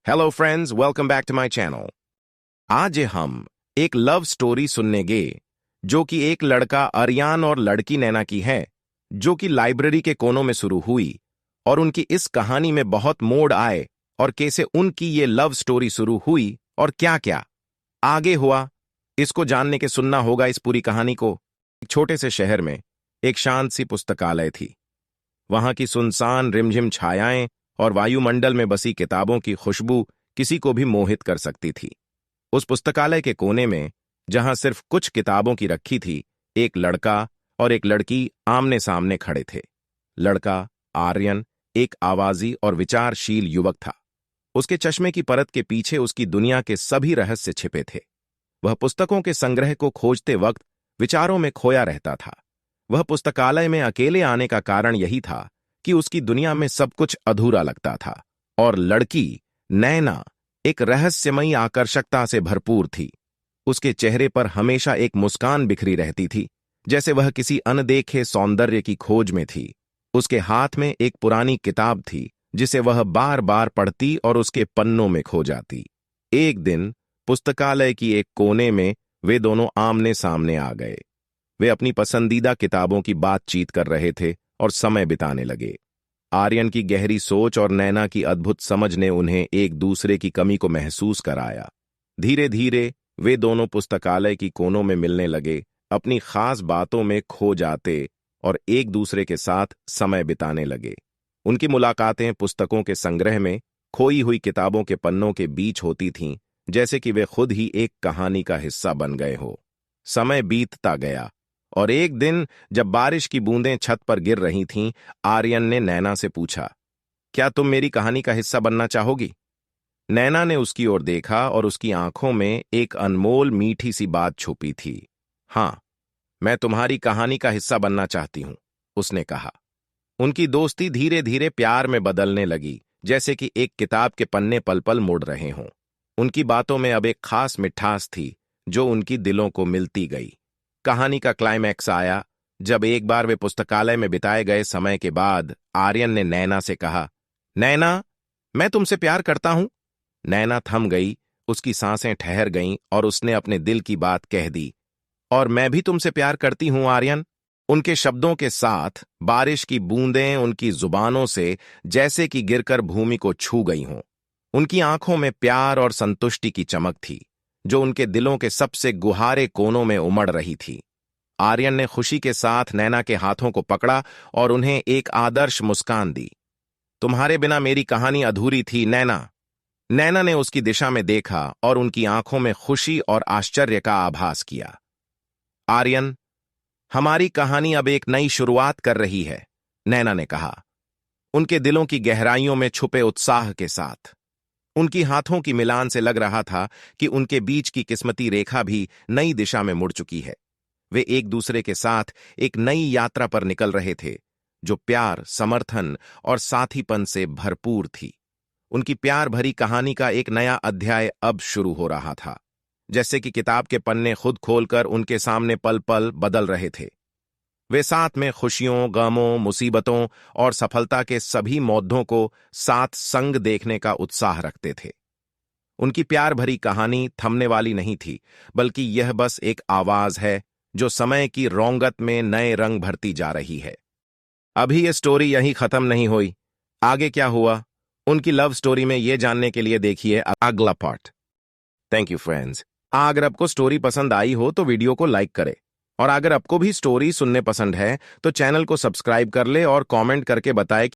Hello friends, welcome back to my channel. आज हम एक लव स्टोरी सुनने गए जो कि एक लड़का आर्यन और लड़की नैना की है, जो कि लाइब्रेरी के कोनों में शुरू हुई और उनकी इस कहानी में बहुत मोड़ आए और कैसे उनकी ये लव स्टोरी शुरू हुई और क्या क्या आगे हुआ, इसको जानने के सुनना होगा इस पूरी कहानी को। एक छोटे से शहर में एक शांत सी पुस्तकालय थी। वहां की सुनसान रिमझिम छायाएं और वायुमंडल में बसी किताबों की खुशबू किसी को भी मोहित कर सकती थी। उस पुस्तकालय के कोने में, जहां सिर्फ कुछ किताबों की रखी थी, एक लड़का और एक लड़की आमने सामने खड़े थे। लड़का आर्यन एक आवाजी और विचारशील युवक था। उसके चश्मे की परत के पीछे उसकी दुनिया के सभी रहस्य छिपे थे। वह पुस्तकों के संग्रह को खोजते वक्त विचारों में खोया रहता था। वह पुस्तकालय में अकेले आने का कारण यही था कि उसकी दुनिया में सब कुछ अधूरा लगता था। और लड़की नैना एक रहस्यमयी आकर्षकता से भरपूर थी। उसके चेहरे पर हमेशा एक मुस्कान बिखरी रहती थी, जैसे वह किसी अनदेखे सौंदर्य की खोज में थी। उसके हाथ में एक पुरानी किताब थी जिसे वह बार बार पढ़ती और उसके पन्नों में खो जाती। एक दिन पुस्तकालय की एक कोने में वे दोनों आमने सामने आ गए। वे अपनी पसंदीदा किताबों की बातचीत कर रहे थे और समय बिताने लगे। आर्यन की गहरी सोच और नैना की अद्भुत समझ ने उन्हें एक दूसरे की कमी को महसूस कराया। धीरे धीरे वे दोनों पुस्तकालय की कोनों में मिलने लगे, अपनी खास बातों में खो जाते और एक दूसरे के साथ समय बिताने लगे। उनकी मुलाकातें पुस्तकों के संग्रह में खोई हुई किताबों के पन्नों के बीच होती थीं, जैसे कि वे खुद ही एक कहानी का हिस्सा बन गए हो। समय बीतता गया और एक दिन जब बारिश की बूंदें छत पर गिर रही थीं, आर्यन ने नैना से पूछा, क्या तुम मेरी कहानी का हिस्सा बनना चाहोगी? नैना ने उसकी ओर देखा और उसकी आंखों में एक अनमोल मीठी सी बात छुपी थी। हाँ, मैं तुम्हारी कहानी का हिस्सा बनना चाहती हूं, उसने कहा। उनकी दोस्ती धीरे धीरे प्यार में बदलने लगी, जैसे कि एक किताब के पन्ने पल पल मुड़ रहे हों। उनकी बातों में अब एक खास मिठास थी जो उनकी दिलों को मिलती गई। कहानी का क्लाइमैक्स आया जब एक बार वे पुस्तकालय में बिताए गए समय के बाद आर्यन ने नैना से कहा, नैना, मैं तुमसे प्यार करता हूं। नैना थम गई, उसकी सांसें ठहर गईं और उसने अपने दिल की बात कह दी। और मैं भी तुमसे प्यार करती हूं आर्यन। उनके शब्दों के साथ बारिश की बूंदें उनकी जुबानों से जैसे कि गिरकर भूमि को छू गई हों। उनकी आंखों में प्यार और संतुष्टि की चमक थी, जो उनके दिलों के सबसे गुहारे कोनों में उमड़ रही थी। आर्यन ने खुशी के साथ नैना के हाथों को पकड़ा और उन्हें एक आदर्श मुस्कान दी। तुम्हारे बिना मेरी कहानी अधूरी थी, नैना। नैना ने उसकी दिशा में देखा और उनकी आंखों में खुशी और आश्चर्य का आभास किया। आर्यन, हमारी कहानी अब एक नई शुरुआत कर रही है, नैना ने कहा, उनके दिलों की गहराइयों में छुपे उत्साह के साथ। उनकी हाथों की मिलान से लग रहा था कि उनके बीच की किस्मती रेखा भी नई दिशा में मुड़ चुकी है। वे एक दूसरे के साथ एक नई यात्रा पर निकल रहे थे, जो प्यार, समर्थन और साथीपन से भरपूर थी। उनकी प्यार भरी कहानी का एक नया अध्याय अब शुरू हो रहा था, जैसे कि किताब के पन्ने खुद खोलकर उनके सामने पल पल बदल रहे थे। वे साथ में खुशियों, गमों, मुसीबतों और सफलता के सभी मोड़ों को साथ संग देखने का उत्साह रखते थे। उनकी प्यार भरी कहानी थमने वाली नहीं थी, बल्कि यह बस एक आवाज है जो समय की रौंगत में नए रंग भरती जा रही है। अभी यह स्टोरी यहीं खत्म नहीं हुई। आगे क्या हुआ उनकी लव स्टोरी में, यह जानने के लिए देखिए अगला पार्ट। Thank you friends. अगर आपको स्टोरी पसंद आई हो तो वीडियो को लाइक करें, और अगर आपको भी स्टोरी सुनने पसंद है तो चैनल को सब्सक्राइब कर ले और कमेंट करके बताएं